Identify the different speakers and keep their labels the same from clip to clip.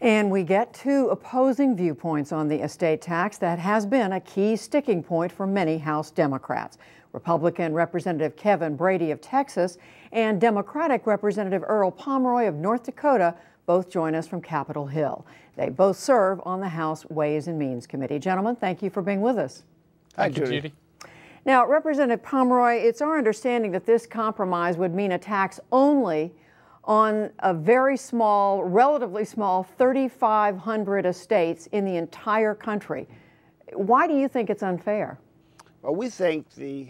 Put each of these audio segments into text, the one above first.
Speaker 1: And we get two opposing viewpoints on the estate tax that has been a key sticking point for many House Democrats. Republican Representative Kevin Brady of Texas and Democratic Representative Earl Pomeroy of North Dakota both join us from Capitol Hill. They both serve on the House Ways and Means Committee. Gentlemen, thank you for being with us.
Speaker 2: Hi, Judy.
Speaker 1: Now, Representative Pomeroy, it's our understanding that this compromise would mean a tax only on a very small, relatively small, 3,500 estates in the entire country. Why do you think it's unfair?
Speaker 2: Well, we think the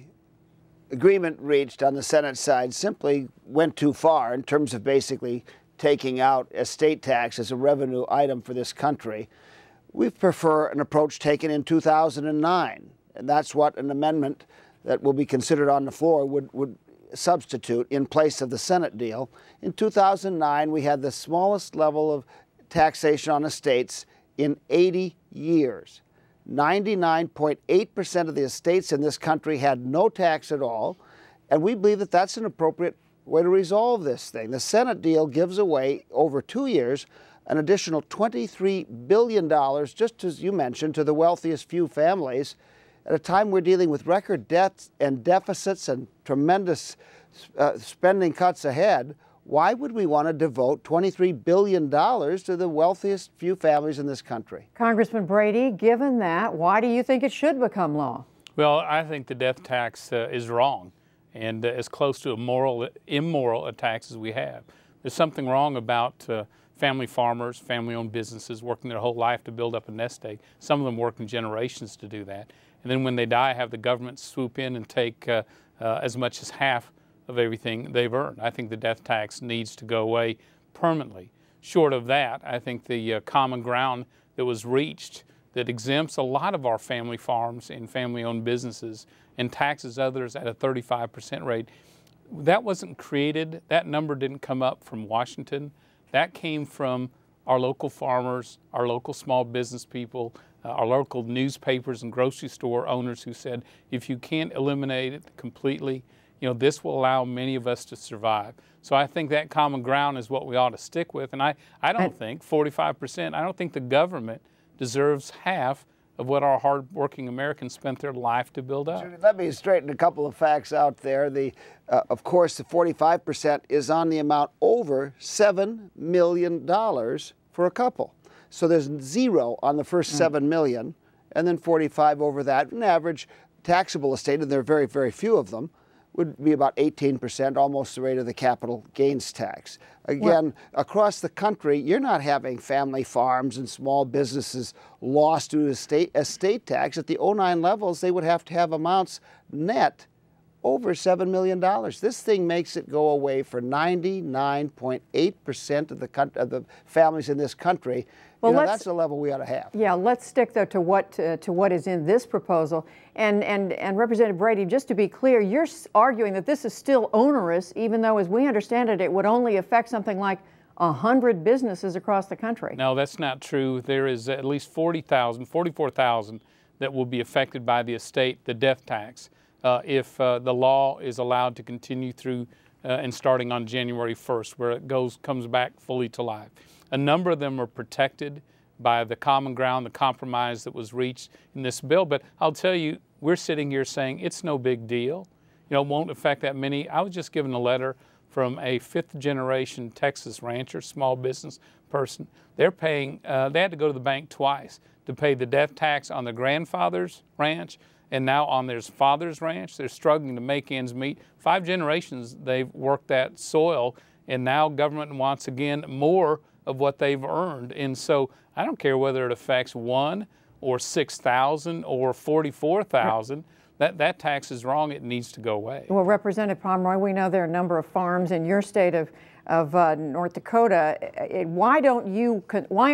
Speaker 2: agreement reached on the Senate side simply went too far in terms of basically taking out estate tax as a revenue item for this country. We prefer an approach taken in 2009, and that's what an amendment that will be considered on the floor would substitute in place of the Senate deal. In 2009, we had the smallest level of taxation on estates in 80 years. 99.8% of the estates in this country had no tax at all, and we believe that that's an appropriate way to resolve this thing. The Senate deal gives away, over 2 years, an additional $23 billion, just as you mentioned, to the wealthiest few families, at a time we're dealing with record debts and deficits and tremendous spending cuts ahead. Why would we want to devote $23 billion to the wealthiest few families in this country?
Speaker 1: Congressman Brady, given that, why do you think it should become law?
Speaker 3: Well, I think the death tax is wrong and as close to immoral a tax as we have. There's something wrong about family farmers, family-owned businesses working their whole life to build up a nest egg. Some of them working generations to do that. And then when they die, have the government swoop in and take as much as half of everything they've earned. I think the death tax needs to go away permanently. Short of that, I think the common ground that was reached that exempts a lot of our family farms and family-owned businesses and taxes others at a 35% rate, that wasn't created, that number didn't come up from Washington. That came from our local farmers, our local small business people, our local newspapers and grocery store owners who said, if you can't eliminate it completely, this will allow many of us to survive. So I think that common ground is what we ought to stick with. And I don't think 45%, I don't think the government deserves half of what our hardworking Americans spent their life to build up.
Speaker 2: Judy, let me straighten a couple of facts out there. Of course, the 45% is on the amount over $7 million for a couple. So there's 0 on the first $7 million, and then 45 over that. An average taxable estate, and there are very, very few of them, would be about 18%, almost the rate of the capital gains tax. Again, across the country, you're not having family farms and small businesses lost due to estate tax. At the 09 levels, they would have to have amounts net over $7 million. This thing makes it go away for 99.8% of the families in this country. Well, that's the level we ought to have.
Speaker 1: Yeah, let's stick though to what is in this proposal. And Representative Brady, just to be clear, you're arguing that this is still onerous, even though, as we understand it, it would only affect something like 100 businesses across the country.
Speaker 3: No, that's not true. There is at least 44,000 that will be affected by the death tax, if the law is allowed to continue through and starting on January 1st, where it comes back fully to life. A number of them are protected by the common ground, the compromise that was reached in this bill. But I'll tell you, we're sitting here saying it's no big deal. It won't affect that many. I was just given a letter from a 5th-generation Texas rancher, small business person. They're paying, they had to go to the bank twice to pay the death tax on their grandfather's ranch and now on their father's ranch. They're struggling to make ends meet. 5 generations they've worked that soil, and now government wants, again, more of what they've earned. And so I don't care whether it affects 1 or 6,000 or 44,000. That tax is wrong. It needs to go away.
Speaker 1: Well, Representative Pomeroy, we know there are a number of farms in your state of North Dakota. Why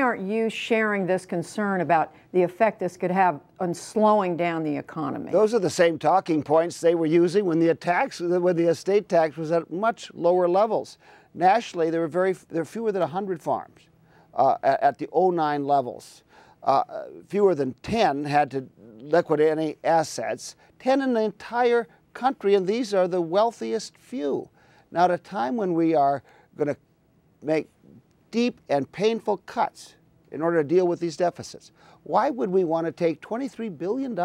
Speaker 1: aren't you sharing this concern about the effect this could have on slowing down the economy?
Speaker 2: Those are the same talking points they were using when the estate tax was at much lower levels. Nationally, there are fewer than 100 farms at the 09 levels. Fewer than 10 had to liquidate any assets. 10 in the entire country, and these are the wealthiest few. Now, at a time when we are going to make deep and painful cuts in order to deal with these deficits. Why would we want to take $23 billion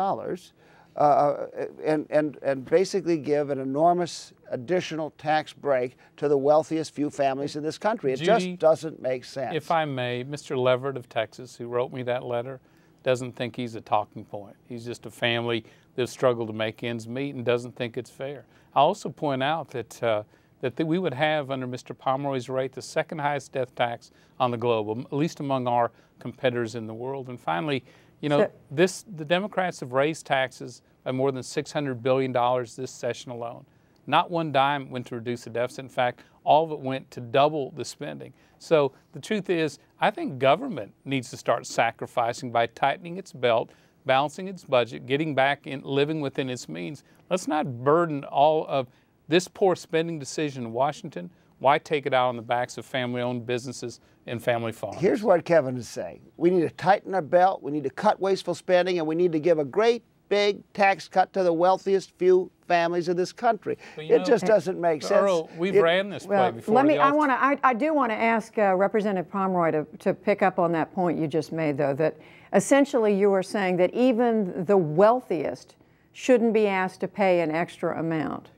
Speaker 2: and basically give an enormous additional tax break to the wealthiest few families in this country? It
Speaker 3: Judy,
Speaker 2: just doesn't make sense.
Speaker 3: If I may, Mr. Leverett of Texas, who wrote me that letter, doesn't think he's a talking point. He's just a family that struggled to make ends meet and doesn't think it's fair. I also point out that we would have, under Mr. Pomeroy's rate, the second highest death tax on the globe, at least among our competitors in the world. And finally, you know, the Democrats have raised taxes by more than $600 billion this session alone. Not one dime went to reduce the deficit. In fact, all of it went to double the spending. So the truth is, I think government needs to start sacrificing by tightening its belt, balancing its budget, getting back in, living within its means. Let's not burden all of this poor spending decision in Washington. Why take it out on the backs of family-owned businesses and family farms?
Speaker 2: Here's what Kevin is saying. We need to tighten our belt, we need to cut wasteful spending, and we need to give a great big tax cut to the wealthiest few families in this country. It just doesn't make sense.
Speaker 3: Earl, we've ran this play before.
Speaker 1: I do want to ask Representative Pomeroy to pick up on that point you just made, though, that essentially you are saying that even the wealthiest shouldn't be asked to pay an extra amount.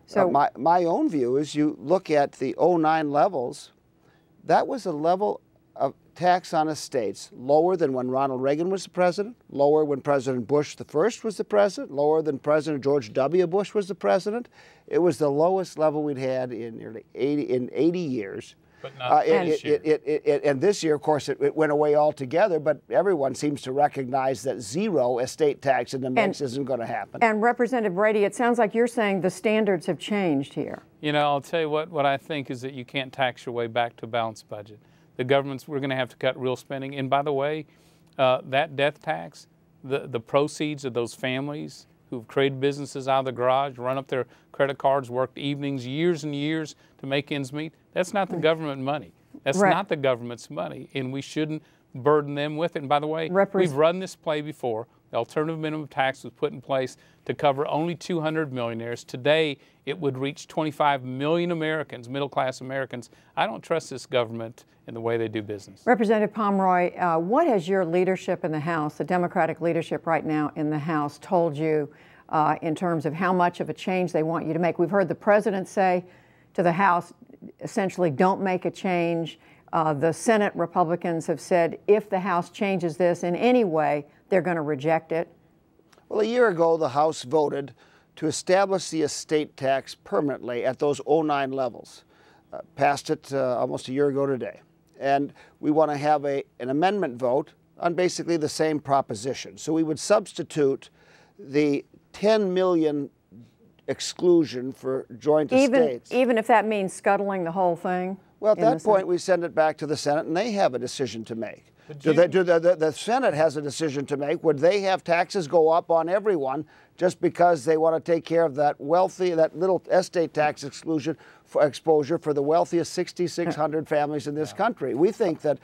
Speaker 1: So
Speaker 2: my own view is, you look at the 09 levels, that was a level of tax on estates lower than when Ronald Reagan was the president, lower when President Bush the first was the president, lower than President George W. Bush was the president. It was the lowest level we'd had in nearly 80 years.
Speaker 3: But not this year.
Speaker 2: And this year, of course, it went away altogether, but everyone seems to recognize that zero estate tax in the mix isn't going to happen. And
Speaker 1: Representative Brady, it sounds like you're saying the standards have changed here.
Speaker 3: You know, I'll tell you what I think is that you can't tax your way back to a balanced budget. The government's, we're going to have to cut real spending. And by the way, that death tax, the proceeds of those families who've created businesses out of the garage, run up their credit cards, worked evenings, years and years to make ends meet, that's not the government money. That's not the government's money, and we shouldn't burden them with it. And by the way, we've run this play before. The alternative minimum tax was put in place to cover only 200 millionaires. Today, it would reach 25 million Americans, middle-class Americans. I don't trust this government in the way they do business.
Speaker 1: Representative Pomeroy, what has your leadership in the House, the Democratic leadership right now in the House, told you in terms of how much of a change they want you to make? We've heard the president say to the House, essentially, don't make a change. The Senate Republicans have said if the House changes this in any way, they're going to reject it.
Speaker 2: Well, a year ago, the House voted to establish the estate tax permanently at those 09 levels. Passed it almost a year ago today. And we want to have an amendment vote on basically the same proposition. So we would substitute the 10 million exclusion for joint estates.
Speaker 1: Even if that means scuttling the whole thing?
Speaker 2: Well, at that point, we send it back to the Senate, and they have a decision to make. The Senate has a decision to make. Would they have taxes go up on everyone just because they want to take care of that little estate tax exposure for the wealthiest 6,600 families in this country? We think that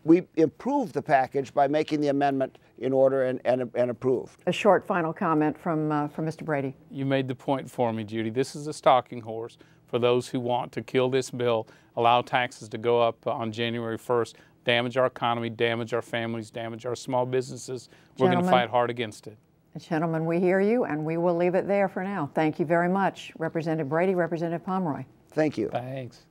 Speaker 2: we improved the package by making the amendment in order and approved.
Speaker 1: A short final comment from Mr. Brady.
Speaker 3: You made the point for me, Judy. This is a stalking horse for those who want to kill this bill, allow taxes to go up on January 1st, damage our economy, damage our families, damage our small businesses. We're going to fight hard against it.
Speaker 1: Gentlemen, we hear you, and we will leave it there for now. Thank you very much, Representative Brady, Representative Pomeroy.
Speaker 2: Thank you.
Speaker 3: Thanks.